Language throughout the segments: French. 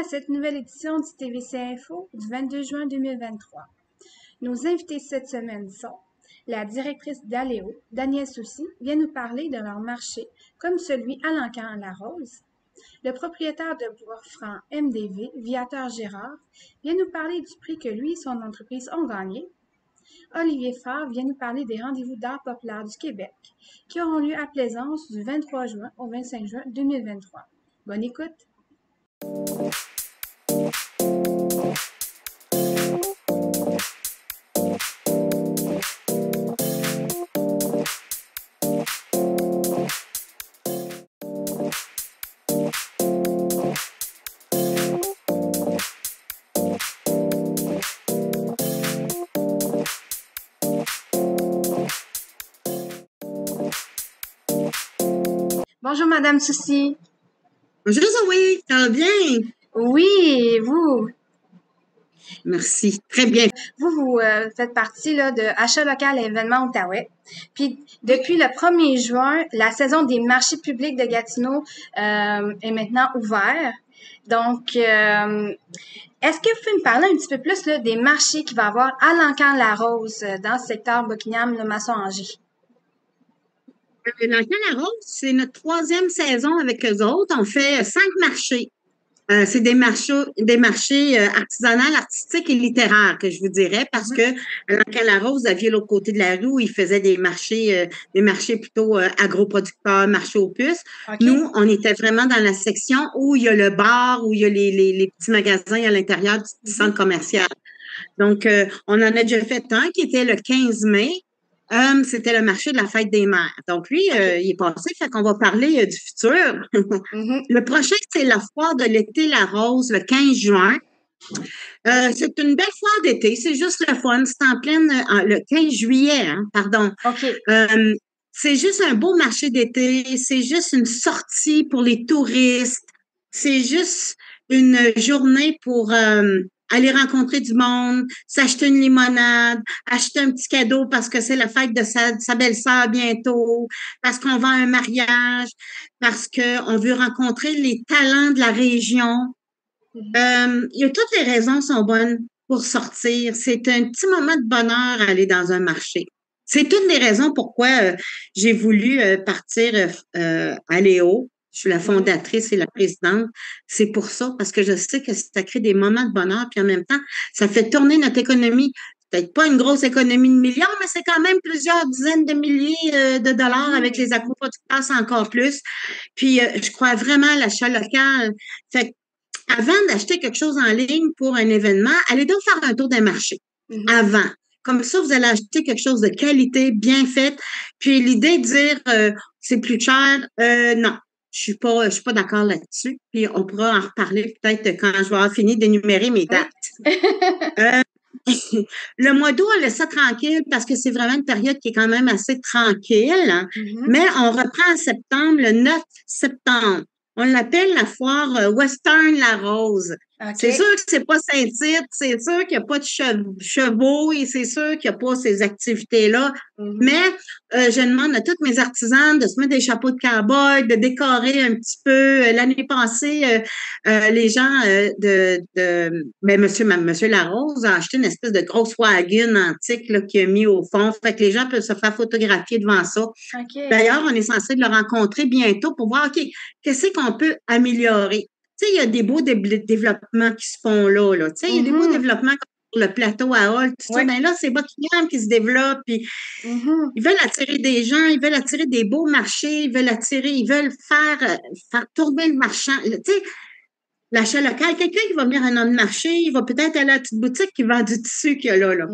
à cette nouvelle édition du TVC Info du 22 juin 2023. Nos invités cette semaine sont la directrice d'Aléo, Danielle Soucy, vient nous parler de leur marché, comme celui à l'Ancan-la-Rose. Le propriétaire de Bois-Franc MDV, Viateur Gérard, vient nous parler du prix que lui et son entreprise ont gagné. Olivier Favre vient nous parler des rendez-vous d'art populaire du Québec, qui auront lieu à Plaisance du 23 juin au 25 juin 2023. Bonne écoute! Bonjour, Madame Soucy. Bonjour Zoé, ça va bien? Oui, et vous? Merci, très bien. Vous faites partie là, de Achat local et événements Outaouais. Puis, depuis le 1er juin, la saison des marchés publics de Gatineau est maintenant ouverte. Donc, est-ce que vous pouvez me parler un petit peu plus là, des marchés qu'il va y avoir à l'Ancan-la-Rose dans le secteur Buckingham-Le-Maçon-Angers? L'Ancan-la-Rose, c'est notre 3e saison avec eux autres. On fait 5 marchés. C'est des marchés artisanaux, artistiques et littéraires, que je vous dirais, parce que l'Ancan-la-Rose, vous aviez l'autre côté de la rue où ils faisaient des marchés plutôt agroproducteurs, marchés aux puces. Okay. Nous, on était vraiment dans la section où il y a le bar, où il y a les petits magasins à l'intérieur du centre commercial. Donc, on en a déjà fait un qui était le 15 mai. C'était le marché de la fête des mères. Donc, lui, il est passé, fait qu'on va parler du futur. Le prochain, c'est la foire de l'été La Rose, le 15 juin. C'est une belle foire d'été, c'est juste le fun. C'est en pleine, le 15 juillet, hein, pardon. Okay. C'est juste un beau marché d'été, c'est juste une sortie pour les touristes, c'est juste une journée pour aller rencontrer du monde, s'acheter une limonade, acheter un petit cadeau parce que c'est la fête de sa belle-sœur bientôt, parce qu'on vend un mariage, parce qu'on veut rencontrer les talents de la région. Toutes les raisons sont bonnes pour sortir. C'est un petit moment de bonheur à aller dans un marché. C'est une des raisons pourquoi j'ai voulu partir à Léo. Je suis la fondatrice et la présidente. C'est pour ça, parce que je sais que ça crée des moments de bonheur, puis en même temps, ça fait tourner notre économie. Peut-être pas une grosse économie de millions, mais c'est quand même plusieurs dizaines de milliers de dollars avec les agroproducteurs, c'est encore plus. Puis, je crois vraiment à l'achat local. Fait que, avant d'acheter quelque chose en ligne pour un événement, allez donc faire un tour des marchés. Avant. Comme ça, vous allez acheter quelque chose de qualité, bien fait. Puis l'idée de dire c'est plus cher, non. Je suis pas d'accord là-dessus. Puis on pourra en reparler peut-être quand je vais avoir fini d'énumérer mes dates. Le mois d'août, on laisse ça tranquille parce que c'est vraiment une période qui est quand même assez tranquille. Hein? Mais on reprend en septembre, le 9 septembre. On l'appelle la foire Western La Rose. Okay. C'est sûr que c'est pas Saint-Tite, c'est sûr qu'il n'y a pas de chevaux et c'est sûr qu'il n'y a pas ces activités-là. Mais je demande à tous mes artisans de se mettre des chapeaux de cow-boy, de décorer un petit peu. L'année passée, les gens Monsieur Larose a acheté une espèce de grosse wagon antique là, qu'il a mis au fond. Fait que les gens peuvent se faire photographier devant ça. Okay. D'ailleurs, on est censé le rencontrer bientôt pour voir, OK, qu'est-ce qu'on peut améliorer? Tu sais, il y a des beaux développements qui se font là. Tu sais, il y a des beaux développements comme le plateau à Holt, tout ça. Ben là, c'est Buckingham qui se développe. Puis ils veulent attirer des gens, ils veulent attirer des beaux marchés, ils veulent faire tourner le marchand. Tu sais, l'achat local, quelqu'un qui va venir à un marché, il va peut-être aller à la petite boutique qui vend du tissu qu'il y a là.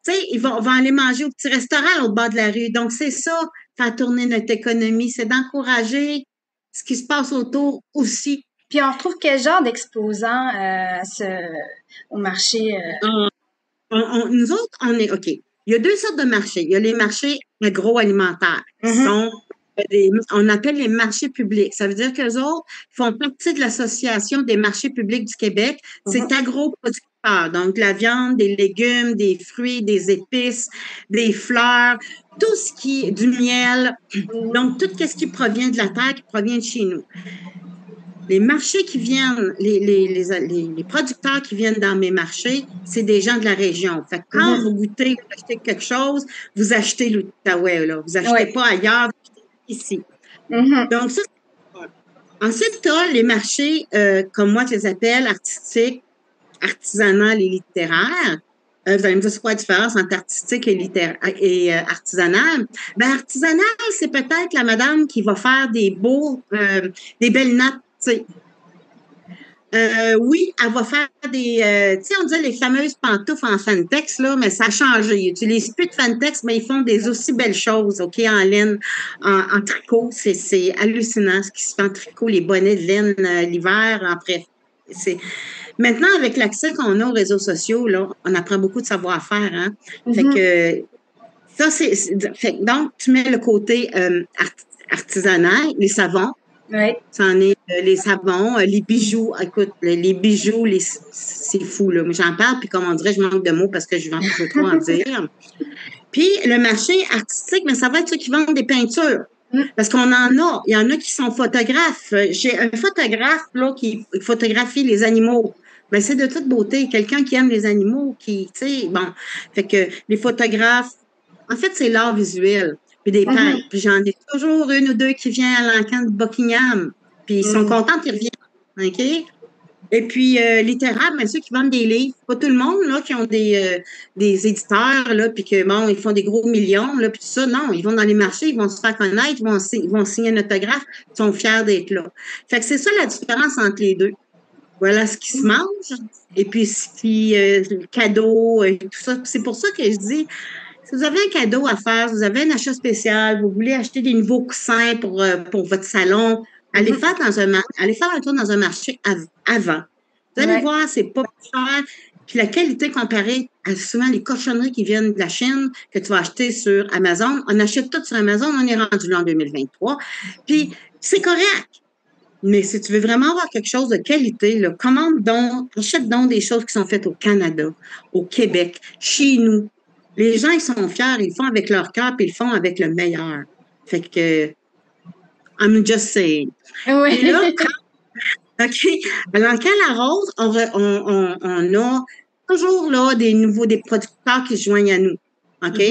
Tu sais, ils vont aller manger au petit restaurant au bord de la rue. Donc, c'est ça, faire tourner notre économie, c'est d'encourager ce qui se passe autour aussi. Puis on retrouve quel genre d'exposants au marché? Nous autres, on est OK. Il y a 2 sortes de marchés. Il y a les marchés agroalimentaires qui sont on appelle les marchés publics. Ça veut dire qu'eux autres font partie de l'Association des marchés publics du Québec. C'est agroproducteur, donc la viande, des légumes, des fruits, des épices, des fleurs, tout ce qui est du miel. Donc, tout ce qui provient de la terre, qui provient de chez nous. Les marchés qui viennent, les producteurs qui viennent dans mes marchés, c'est des gens de la région. Fait que quand Mhm. vous goûtez, vous achetez quelque chose, vous achetez l'Outaouais, là. Vous achetez Oui. pas ailleurs, vous achetez ici. Mhm. Donc, ça, c'est un. Ensuite, tu as les marchés, comme moi, je les appelle artistiques, artisanal et littéraire. Vous allez me dire, c'est quoi la différence entre artistique et, artisanal? Ben, artisanal, c'est peut-être la madame qui va faire des belles nattes, tu sais. Oui, elle va faire tu sais, on dit les fameuses pantoufles en Fantex, là, mais ça a changé. Ils n'utilisent plus de Fantex, mais ils font des aussi belles choses, OK, en laine, en tricot. C'est hallucinant ce qui se fait en tricot, les bonnets de laine l'hiver, en bref. C'est, Maintenant, avec l'accès qu'on a aux réseaux sociaux, là, on apprend beaucoup de savoir-faire, hein. Fait Mhm. que ça, donc, tu mets le côté artisanal, les savons, Oui. c'en est les savons, les bijoux. Écoute, les bijoux, c'est fou, là. Mais j'en parle, puis comme on dirait, je manque de mots parce que je veux trop en dire. Puis le marché artistique, mais ça va être ceux qui vendent des peintures. Mhm. Parce qu'on en a. Il y en a qui sont photographes. J'ai un photographe là, qui photographie les animaux. Ben, c'est de toute beauté. Quelqu'un qui aime les animaux, qui, tu sais, bon. Fait que les photographes, en fait, c'est l'art visuel. Puis des peintres. Mhm. Puis j'en ai toujours une ou deux qui viennent à l'encan de Buckingham. Puis ils sont Mhm. contents qu'ils reviennent. OK? Et puis, littéraire, bien ceux qui vendent des livres, pas tout le monde, là, qui ont des éditeurs, là, puis que, bon, ils font des gros millions, là, puis tout ça. Non, ils vont dans les marchés, ils vont se faire connaître, ils vont signer un autographe, ils sont fiers d'être là. Fait que c'est ça la différence entre les deux. Voilà ce qui se mange. Et puis, le cadeau, tout ça. C'est pour ça que je dis, si vous avez un cadeau à faire, si vous avez un achat spécial, vous voulez acheter des nouveaux coussins pour votre salon, Mhm. allez faire un tour dans un marché avant. Vous allez Ouais. voir, c'est pas plus cher. Puis la qualité comparée à souvent les cochonneries qui viennent de la Chine que tu vas acheter sur Amazon. On achète tout sur Amazon, on est rendu là en 2023. Puis c'est correct. Mais si tu veux vraiment avoir quelque chose de qualité, là, commande donc, achète donc des choses qui sont faites au Canada, au Québec, chez nous. Les gens, ils sont fiers, ils le font avec leur cœur, puis ils le font avec le meilleur. Fait que, I'm just saying. Puis là, Oui. OK, alors quand la rose, on a toujours là des producteurs qui se joignent à nous. OK?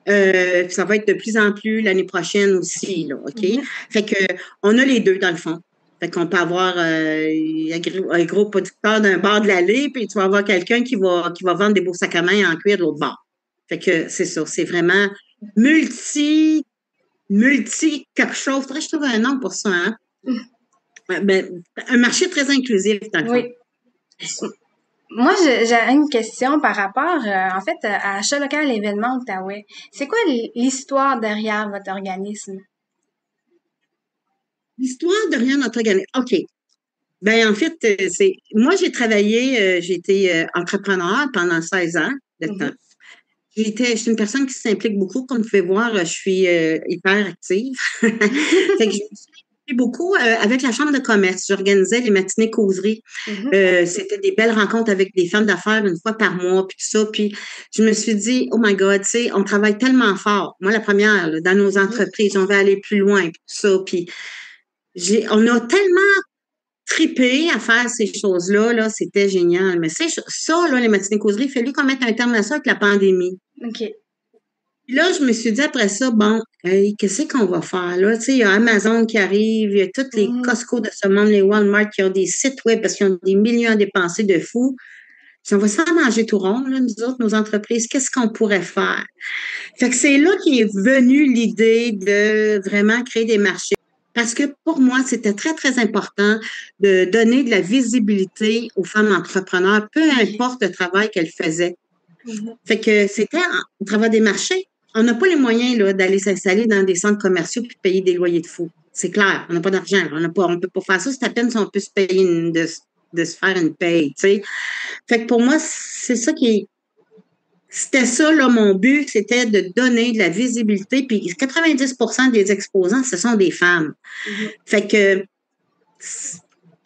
Mhm. Ça va être de plus en plus l'année prochaine aussi, là, OK? Mhm. Fait que on a les deux dans le fond. Fait qu'on peut avoir un gros producteur d'un bord de l'allée, puis tu vas avoir quelqu'un qui va vendre des beaux sacs à main en cuir de l'autre bord. Fait que c'est ça, c'est vraiment multi, multi quelque chose. Faudrait que je trouve un nom pour ça, hein? Ben, un marché très inclusif, dans le fond. Oui. Moi, j'ai une question par rapport, en fait, à achat local événement Outaouais. C'est quoi l'histoire derrière votre organisme? L'histoire derrière notre organisme. OK. Ben, en fait, j'ai été entrepreneur pendant 16 ans de temps. Mhm. Je suis une personne qui s'implique beaucoup. Comme vous pouvez voir, je suis hyper active. Fait que je me suis impliquée beaucoup avec la Chambre de commerce. J'organisais les matinées causeries. Mhm. C'était des belles rencontres avec des femmes d'affaires une fois par mois, puis tout ça. Puis je me suis dit, oh my God, tu sais, on travaille tellement fort. Moi, la première, là, dans nos Mhm. entreprises, on va aller plus loin, puis tout ça. Puis on a tellement tripé à faire ces choses-là, là, c'était génial. Mais ça, là, les matinées causeries, il a fallu qu'on mette un terme à ça avec la pandémie. OK. Puis là, je me suis dit après ça, bon, hey, qu'est-ce qu'on va faire là? Tu sais, il y a Amazon qui arrive, il y a toutes les Mhm. Costco de ce monde, les Walmart qui ont des sites web parce qu'ils ont des millions à dépenser de fous. Si on va se faire manger tout rond, là, nous autres, nos entreprises, qu'est-ce qu'on pourrait faire? Fait que c'est là qu'est venue l'idée de vraiment créer des marchés. Parce que pour moi, c'était très, très important de donner de la visibilité aux femmes entrepreneurs, peu importe le travail qu'elles faisaient. Mhm. Fait que c'était au travers des marchés. On n'a pas les moyens là, d'aller s'installer dans des centres commerciaux puis payer des loyers de fou. C'est clair, on n'a pas d'argent. On peut pas faire ça. C'est à peine si on peut se payer de se faire une paye, tu sais. Fait que pour moi, c'était ça, là, mon but, c'était de donner de la visibilité. Puis 90% des exposants, ce sont des femmes. Mhm. Fait que,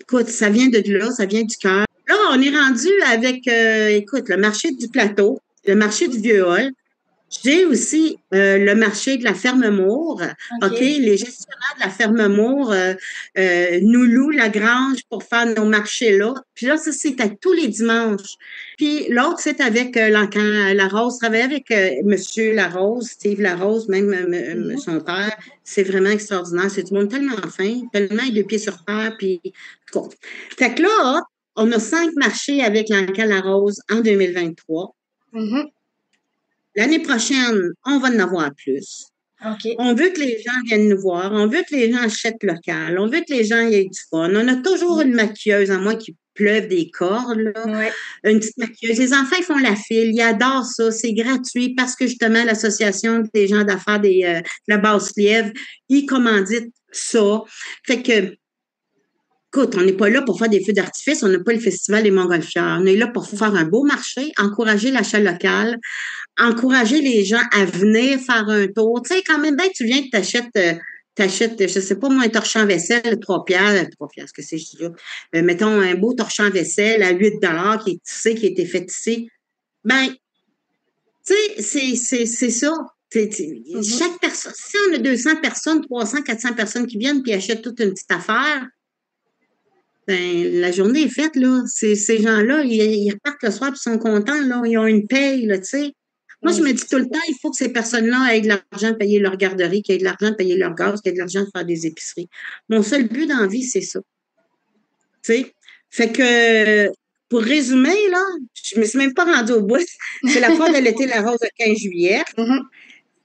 écoute, ça vient de là, ça vient du cœur. Là, on est rendu avec, écoute, le marché du plateau, le marché du vieux hall. J'ai aussi le marché de la Ferme Moore. OK? OK. Les gestionnaires de la Ferme Moore nous louent la grange pour faire nos marchés là. Puis là, ça, c'est à tous les dimanches. Puis l'autre, c'est avec Lancan Larose. Je travaille avec Monsieur Larose, Steve Larose, même Mhm. son père. C'est vraiment extraordinaire. C'est du monde tellement fin, tellement les pieds sur terre. Puis, cool. Fait que là, on a 5 marchés avec Lancan Larose en 2023. Mhm. L'année prochaine, on va en avoir plus. OK. On veut que les gens viennent nous voir. On veut que les gens achètent local. On veut que les gens aient du fun. On a toujours une maquilleuse, à moins qu'il pleuve des cordes, là. Ouais. Une petite maquilleuse. Les enfants, ils font la file. Ils adorent ça. C'est gratuit parce que justement, l'Association des gens d'affaires de la Basse-Lièvre, ils commanditent ça. Fait que, écoute, on n'est pas là pour faire des feux d'artifice, on n'a pas le festival des Montgolfières. On est là pour faire un beau marché, encourager l'achat local, encourager les gens à venir faire un tour. Tu sais, quand même, ben, tu viens que t'achètes, je sais pas moi, un torchon à vaisselle, 3 piastres, que c'est, je dis là. Mettons, un beau torchon à vaisselle à 8 $ qui est tissé, qui a été fait ici. Ben, tu sais, c'est ça. Mhm. Chaque personne, si on a 200 personnes, 300, 400 personnes qui viennent puis achètent toute une petite affaire, ben, la journée est faite, là. Ces gens-là, ils repartent le soir puis ils sont contents, là. Ils ont une paye, là, tu sais. Moi, je me dis tout le temps, il faut que ces personnes-là aient de l'argent de payer leur garderie, qu'ils aient de l'argent de payer leur gaz, qu'ils aient de l'argent de faire des épiceries. Mon seul but dans la vie, c'est ça. Tu sais. Fait que, pour résumer, là, je me suis même pas rendue au bout. C'est la foire de l'été La Rose le 15 juillet. Mhm.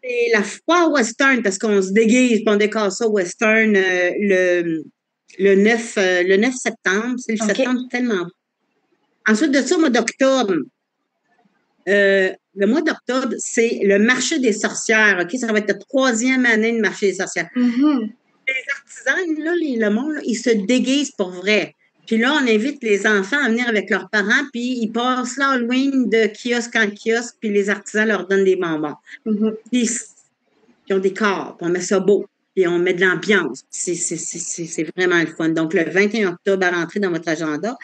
C'est la foire western parce qu'on se déguise et on décore ça western le 9 septembre. C'est le OK. septembre tellement. Ensuite de ça, au mois d'octobre, le mois d'octobre, c'est le marché des sorcières. OK? Ça va être la 3e année de marché des sorcières. Mhm. Les artisans, là, le monde, là, ils se déguisent pour vrai. Puis là, on invite les enfants à venir avec leurs parents, puis ils passent l'Halloween de kiosque en kiosque, puis les artisans leur donnent des bonbons. Mhm. Puis puis on décore, puis on met ça beau, puis on met de l'ambiance. C'est vraiment le fun. Donc, le 21 octobre à rentrer dans votre agenda.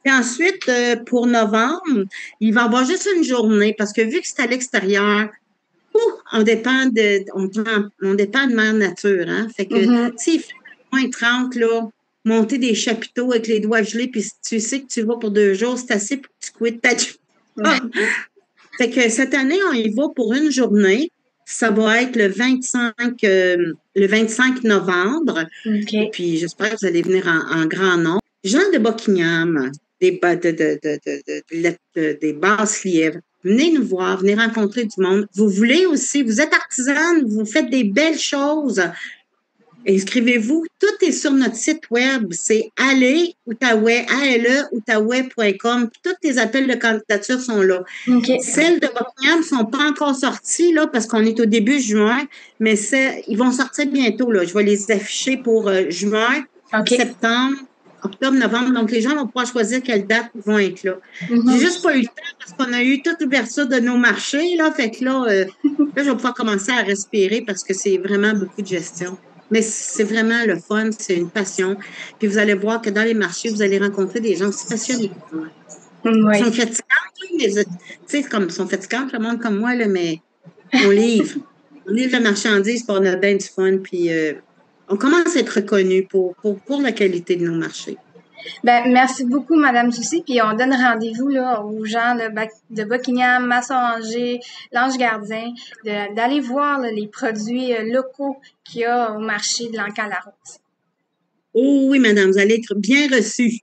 Puis ensuite, pour novembre, il va y avoir juste une journée, parce que vu que c'est à l'extérieur, on dépend de mère nature, hein. Fait que, Mhm. s'il fait moins 30 là, monter des chapiteaux avec les doigts gelés, puis si tu sais que tu vas pour 2 jours, c'est assez pour que tu quittes ta job. Fait que cette année, on y va pour une journée. Ça va être le 25 novembre. Et OK. puis, j'espère que vous allez venir en grand nombre. Jean de Buckingham, des Basses-Lièvres, venez nous voir, venez rencontrer du monde. Vous voulez aussi, vous êtes artisane, vous faites des belles choses. Inscrivez-vous. Tout est sur notre site web. C'est ale-outaouais.com. Tous les appels de candidature sont là. OK. Celles de Buckingham ne sont pas encore sorties là, parce qu'on est au début juin, mais ils vont sortir bientôt. Là. Je vais les afficher pour juin, OK. septembre, octobre, novembre. Donc, les gens vont pouvoir choisir quelle date ils vont être là. J'ai Mhm. juste pas eu le temps parce qu'on a eu toute l'ouverture de nos marchés. Là, fait que là, je vais pouvoir commencer à respirer parce que c'est vraiment beaucoup de gestion. Mais c'est vraiment le fun, c'est une passion. Puis vous allez voir que dans les marchés, vous allez rencontrer des gens aussi passionnés que moi. Ils sont Oui. fatigants, mais tu sais, comme ils sont fatigants, le monde comme moi, là, mais on livre. On livre la marchandise pour on a bien du fun. Puis on commence à être reconnu pour la qualité de nos marchés. Ben, merci beaucoup, Madame Soucy. Puis on donne rendez-vous là, aux gens de Buckingham, Masson-Angers, l'Ange Gardien, d'aller voir là, les produits locaux qu'il y a au marché de l'Ancan-la-Rose. Oh oui, madame, vous allez être bien reçue.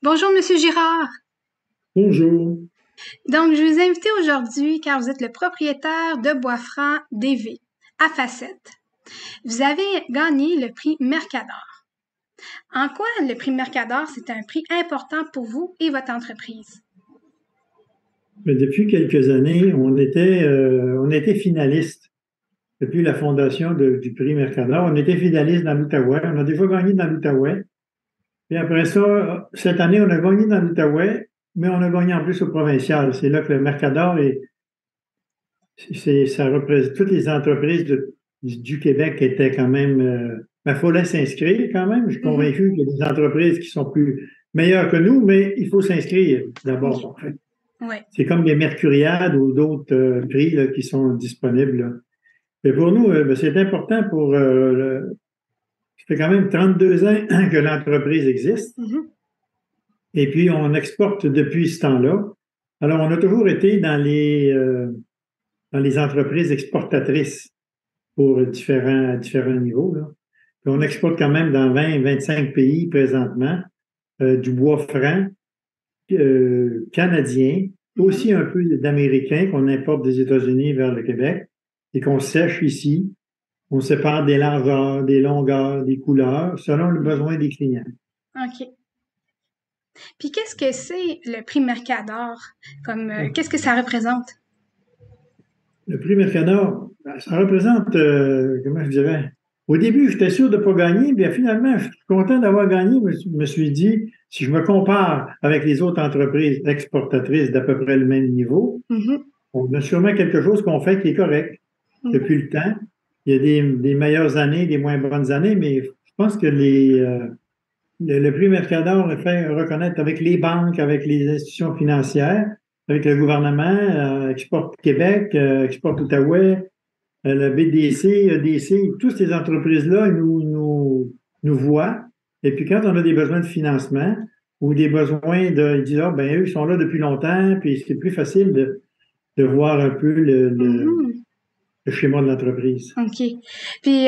Bonjour, Monsieur Girard. Bonjour. Donc, je vous ai invité aujourd'hui car vous êtes le propriétaire de Bois-Franc DV à Facette. Vous avez gagné le prix Mercador. En quoi le prix Mercador, c'est un prix important pour vous et votre entreprise? Mais depuis quelques années, on était finaliste depuis la fondation du prix Mercador. On était finaliste dans l'Outaouais. On a déjà gagné dans l'Outaouais. Puis après ça, cette année, on a gagné dans l'Outaouais, mais on a gagné en plus au provincial. C'est là que le Mercador ça représente toutes les entreprises du Québec qui étaient quand même. Il fallait s'inscrire quand même. Je suis convaincu qu'il y a des entreprises qui sont plus meilleures que nous, mais il faut s'inscrire d'abord. En fait. Ouais. C'est comme les Mercuriades ou d'autres prix là, qui sont disponibles. Là. Et pour nous, c'est important pour. Ça fait quand même 32 ans que l'entreprise existe. Et puis, on exporte depuis ce temps-là. Alors, on a toujours été dans les entreprises exportatrices pour différents niveaux. Là. Puis on exporte quand même dans 20-25 pays présentement du bois franc canadien, aussi un peu d'américain qu'on importe des États-Unis vers le Québec et qu'on sèche ici. On sépare des largeurs, des longueurs, des couleurs selon le besoin des clients. OK. Puis qu'est-ce que c'est le prix Mercador? Qu'est-ce que ça représente? Le prix Mercador, ça représente, comment je dirais, au début, j'étais sûr de ne pas gagner, puis finalement, je suis content d'avoir gagné. Je me suis dit, si je me compare avec les autres entreprises exportatrices d'à peu près le même niveau, on a sûrement quelque chose qu'on fait qui est correct depuis le temps. Il y a des meilleures années, des moins bonnes années, mais je pense que le prix Mercador est fait reconnaître avec les banques, avec les institutions financières, avec le gouvernement, Export Québec, Export Outaouais, la BDC, EDC, toutes ces entreprises-là nous voient. Et puis quand on a des besoins de financement ou des besoins ils disent, eux, ils sont là depuis longtemps, puis c'est plus facile de voir un peu le schéma de l'entreprise. OK. Puis,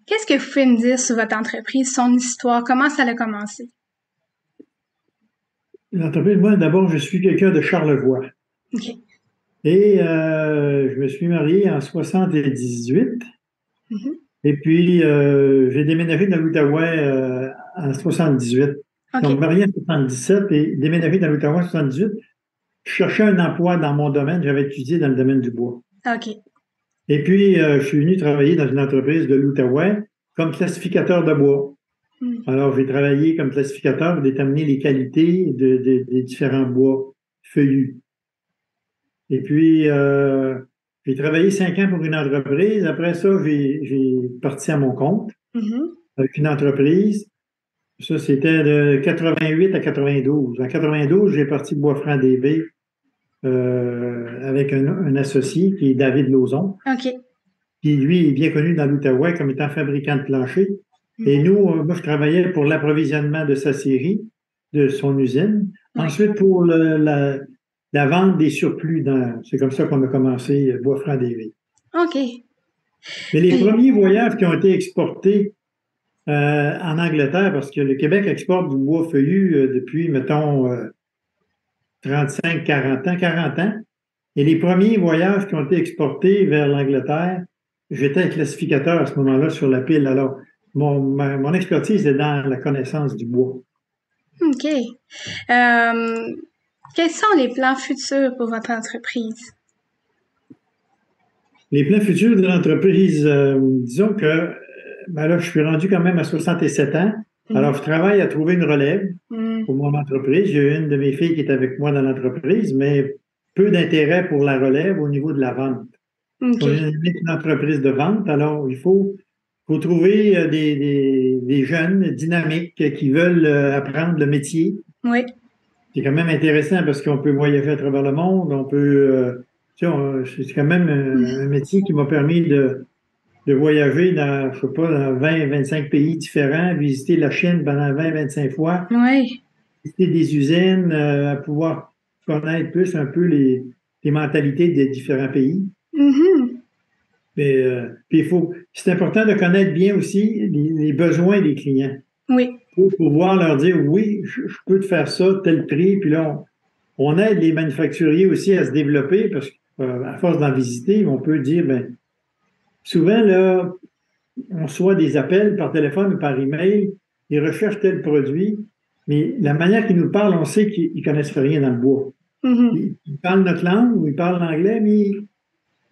qu'est-ce que vous pouvez me dire sur votre entreprise, son histoire, comment ça a commencé? L'entreprise, moi, d'abord, je suis quelqu'un de Charlevoix. OK. Et je me suis marié en 78. Et puis, j'ai déménagé dans l'Outaouais en 78. Okay. Donc, marié en 77 et déménagé dans l'Outaouais en 78. Je cherchais un emploi dans mon domaine. J'avais étudié dans le domaine du bois. OK. Et puis, je suis venu travailler dans une entreprise de l'Outaouais comme classificateur de bois. Alors, j'ai travaillé comme classificateur pour déterminer les qualités des différents bois feuillus. Et puis, j'ai travaillé 5 ans pour une entreprise. Après ça, j'ai parti à mon compte avec une entreprise. Ça, c'était de 88 à 92. En 92, j'ai parti de Bois-Franc DB avec un associé qui est David Lauzon. OK. Puis lui, il est bien connu dans l'Outaouais comme étant fabricant de planchers. Et nous, moi, je travaillais pour l'approvisionnement de sa série, de son usine. Ensuite, pour la vente des surplus. C'est comme ça qu'on a commencé Bois-Franc DB. OK. Mais les premiers voyages qui ont été exportés en Angleterre, parce que le Québec exporte du bois feuillu depuis, mettons, 40 ans. Et les premiers voyages qui ont été exportés vers l'Angleterre, j'étais classificateur à ce moment-là sur la pile. Alors, mon expertise est dans la connaissance du bois. OK. Quels sont les plans futurs pour votre entreprise? Les plans futurs de l'entreprise, disons que là, je suis rendu quand même à 67 ans. Alors, je travaille à trouver une relève pour mon entreprise. J'ai une de mes filles qui est avec moi dans l'entreprise, mais peu d'intérêt pour la relève au niveau de la vente. Okay. On est une entreprise de vente, alors il faut trouver des jeunes dynamiques qui veulent apprendre le métier. Oui. C'est quand même intéressant parce qu'on peut voyager à travers le monde, on peut... c'est quand même un métier qui m'a permis de voyager dans, je sais pas, dans 20-25 pays différents, visiter la Chine pendant 20-25 fois. Oui. Visiter des usines, pouvoir connaître plus un peu les mentalités des différents pays. Mais, puis c'est important de connaître bien aussi les besoins des clients. Oui. Pour pouvoir leur dire, oui, je peux te faire ça, tel prix. Puis là, on aide les manufacturiers aussi à se développer parce qu'à force d'en visiter, on peut dire, souvent, là, on reçoit des appels par téléphone ou par email, ils recherchent tel produit, mais la manière qu'ils nous parlent, on sait qu'ils ne connaissent rien dans le bois. Ils parlent notre langue ou ils parlent l'anglais, mais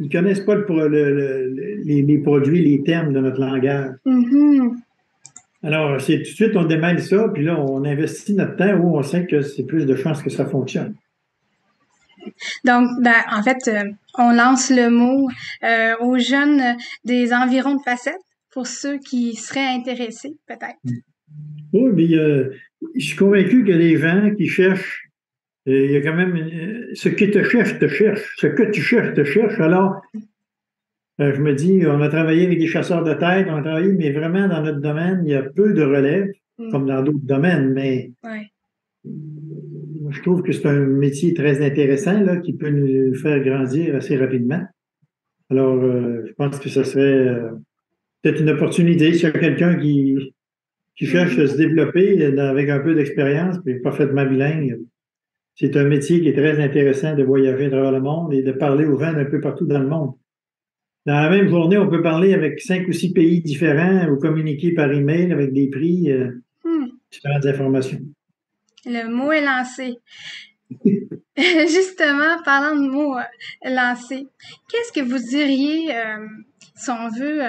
ils connaissent pas les produits, les termes de notre langage. Mhm. Alors, c'est tout de suite, on démêle ça, puis là, on investit notre temps où on sait que c'est plus de chances que ça fonctionne. Donc, ben, en fait, on lance le mot aux jeunes des environs de facettes pour ceux qui seraient intéressés, peut-être. Oui, mais je suis convaincu que les gens qui cherchent, il y a quand même ce qui te cherche, te cherche. Ce que tu cherches, te cherche. Alors, je me dis, on a travaillé avec des chasseurs de tête, on a travaillé, mais vraiment dans notre domaine, il y a peu de relève, comme dans d'autres domaines, mais Ouais. je trouve que c'est un métier très intéressant là, qui peut nous faire grandir assez rapidement. Alors, je pense que ça serait peut-être une opportunité s'il y a quelqu'un qui cherche à se développer avec un peu d'expérience, puis parfaitement bilingue. C'est un métier qui est très intéressant de voyager à travers le monde et de parler aux gens d'un peu partout dans le monde. Dans la même journée, on peut parler avec 5 ou 6 pays différents ou communiquer par email avec des prix, Hmm. différentes informations. Le mot est lancé. Justement, parlant de mots lancés, qu'est-ce que vous diriez, si on veut,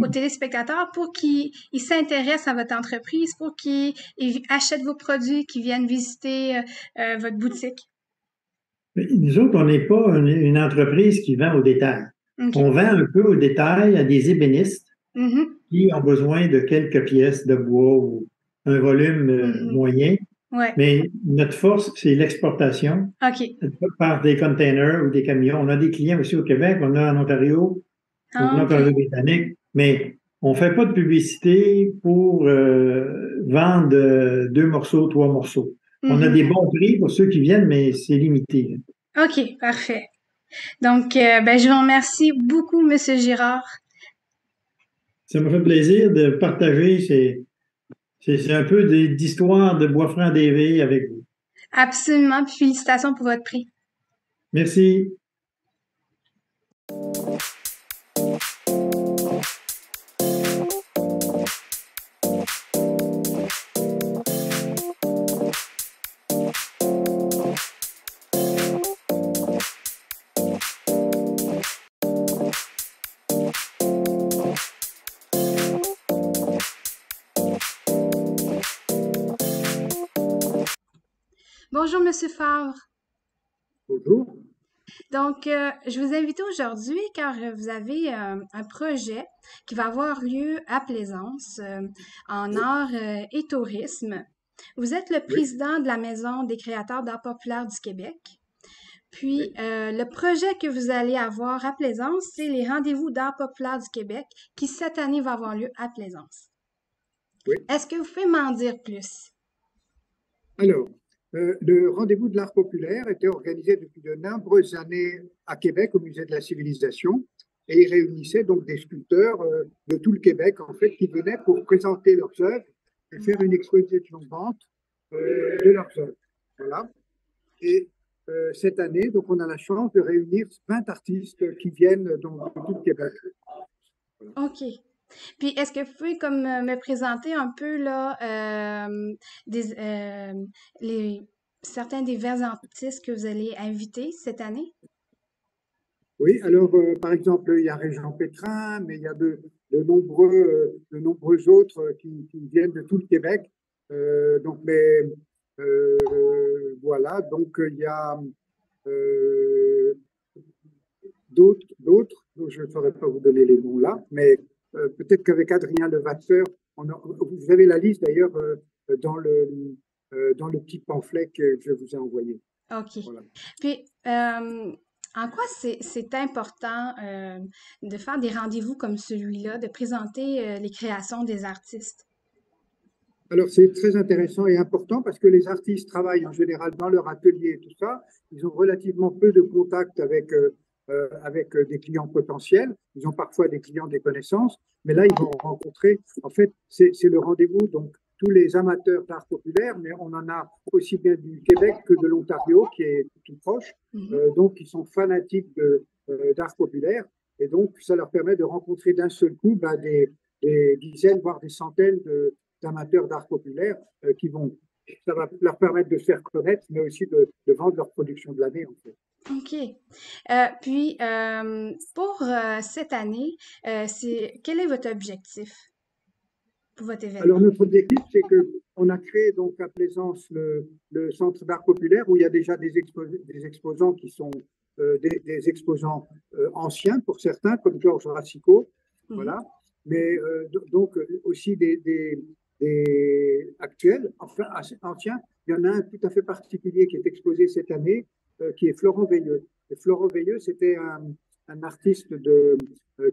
aux téléspectateurs pour qu'ils s'intéressent à votre entreprise, pour qu'ils achètent vos produits, qu'ils viennent visiter votre boutique? Mais nous autres, on n'est pas une entreprise qui vend au détail. OK. On vend un peu au détail à des ébénistes Mhm. qui ont besoin de quelques pièces de bois ou un volume moyen. Ouais. Mais notre force, c'est l'exportation OK. par des containers ou des camions. On a des clients aussi au Québec, on a en Ontario, on a en OK. Colombie-Britannique, mais on fait pas de publicité pour vendre 2 morceaux, 3 morceaux. On a Mhm. des bons prix pour ceux qui viennent, mais c'est limité. OK, parfait. Donc, ben, je vous remercie beaucoup, Monsieur Girard. Ça me fait plaisir de partager c'est un peu d'histoire de Boisfranc-DV avec vous. Absolument, puis félicitations pour votre prix. Merci. Bonjour, Monsieur Favre. Bonjour. Donc, je vous invite aujourd'hui car vous avez un projet qui va avoir lieu à Plaisance en art et tourisme. Vous êtes le président de la Maison des créateurs d'art populaire du Québec. Puis, le projet que vous allez avoir à Plaisance, c'est les rendez-vous d'art populaire du Québec qui, cette année, va avoir lieu à Plaisance. Oui. Est-ce que vous pouvez m'en dire plus? Alors, le rendez-vous de l'art populaire était organisé depuis de nombreuses années à Québec, au Musée de la Civilisation, et il réunissait donc des sculpteurs de tout le Québec, en fait, qui venaient pour présenter leurs œuvres et faire une exposition vente de leurs œuvres. Voilà. Et cette année, donc, on a la chance de réunir 20 artistes qui viennent donc, de tout le Québec. Voilà. OK. Puis, est-ce que vous pouvez comme me présenter un peu là certains des vers artistes que vous allez inviter cette année? Oui, alors par exemple, il y a Régent Pétrin, mais il y a de nombreux autres qui viennent de tout le Québec. Donc, mais voilà, donc il y a d'autres, dont je ne saurais pas vous donner les noms là, mais peut-être qu'avec Adrien Levasseur, vous avez la liste d'ailleurs dans le petit pamphlet que je vous ai envoyé. OK. Voilà. Puis, en quoi c'est important de faire des rendez-vous comme celui-là, de présenter les créations des artistes? Alors, c'est très intéressant et important parce que les artistes travaillent en général dans leur atelier et tout ça. Ils ont relativement peu de contact avec des clients potentiels. Ils ont parfois des clients des connaissances, mais là, ils vont rencontrer. En fait, c'est le rendez-vous. Donc, tous les amateurs d'art populaire, mais on en a aussi bien du Québec que de l'Ontario, qui est tout proche. Donc, ils sont fanatiques d'art populaire. Et donc, ça leur permet de rencontrer d'un seul coup des dizaines, voire des centaines d'amateurs d'art populaire ça va leur permettre de se faire connaître, mais aussi de vendre leur production de l'année, en fait. OK. Pour cette année, quel est votre objectif pour votre Alors, événement? notre objectif, c'est qu'on a créé donc à Plaisance le Centre d'art populaire où il y a déjà des exposants qui sont des exposants anciens pour certains, comme Georges Racicot, Mhm. voilà, mais donc aussi des actuels, enfin assez anciens. Il y en a un tout à fait particulier qui est exposé cette année, qui est Florent Veilleux. Et Florent Veilleux, c'était un artiste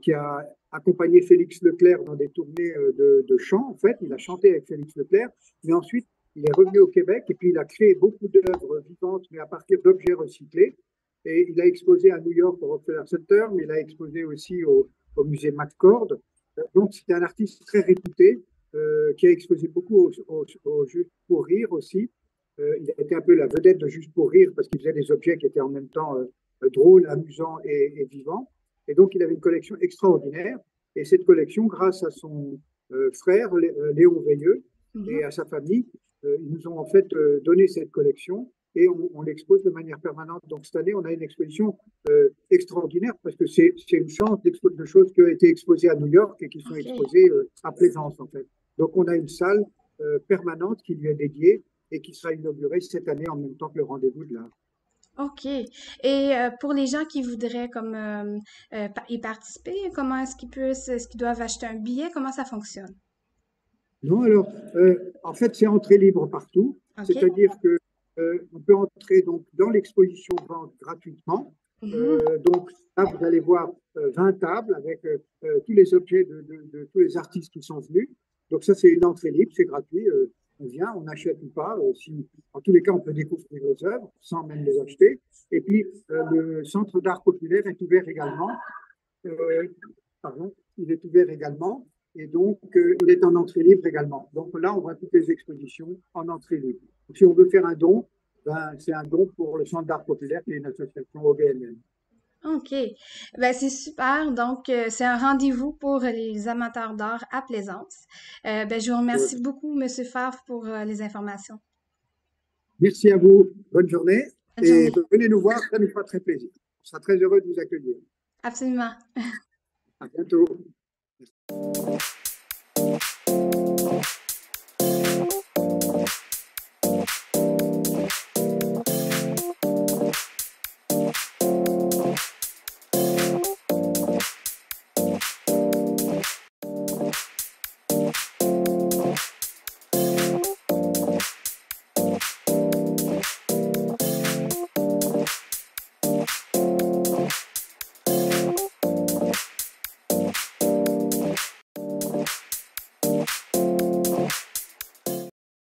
qui a accompagné Félix Leclerc dans des tournées de chant. En fait, il a chanté avec Félix Leclerc, mais ensuite, il est revenu au Québec et puis il a créé beaucoup d'œuvres vivantes, mais à partir d'objets recyclés. Et il a exposé à New York au Rockefeller Center, mais il a exposé aussi au musée McCord. Donc, c'était un artiste très réputé qui a exposé beaucoup au Juste pour Rire aussi. Il a été un peu la vedette de Juste pour Rire parce qu'il faisait des objets qui étaient en même temps drôles, amusants et vivants. Et donc, il avait une collection extraordinaire. Et cette collection, grâce à son frère, Léon Veilleux, et Mhm. à sa famille, ils nous ont en fait donné cette collection et on l'expose de manière permanente. Donc, cette année, on a une exposition extraordinaire parce que c'est une chance de choses qui ont été exposées à New York et qui sont OK. exposées à Plaisance, en fait. Donc, on a une salle permanente qui lui est dédiée et qui sera inaugurée cette année en même temps que le rendez-vous de l'art. OK. Et pour les gens qui voudraient y participer, comment est-ce qu'ils doivent acheter un billet? Comment ça fonctionne? Non, alors, en fait, c'est entrée libre partout, OK. c'est-à-dire que on peut entrer donc dans l'exposition vente gratuitement. Mhm. Donc là, vous allez voir 20 tables avec tous les objets de tous les artistes qui sont venus. Donc ça, c'est une entrée libre, c'est gratuit. On vient, on achète ou pas. En tous les cas, on peut découvrir les œuvres sans même les acheter. Et puis, le Centre d'art populaire est ouvert également. Euh, Pardon, il est ouvert également. Et donc, il est en entrée libre également. Donc là, on voit toutes les expositions en entrée libre. Donc, si on veut faire un don, ben, c'est un don pour le Centre d'art populaire, qui est une association OBNL. OK. Ben, c'est super. Donc, c'est un rendez-vous pour les amateurs d'art à Plaisance. Ben, je vous remercie beaucoup, Monsieur Favre, pour les informations. Merci à vous. Bonne journée. Bonne Et journée. venez nous voir, ça nous fera très plaisir. On sera très heureux de vous accueillir. Absolument. À bientôt.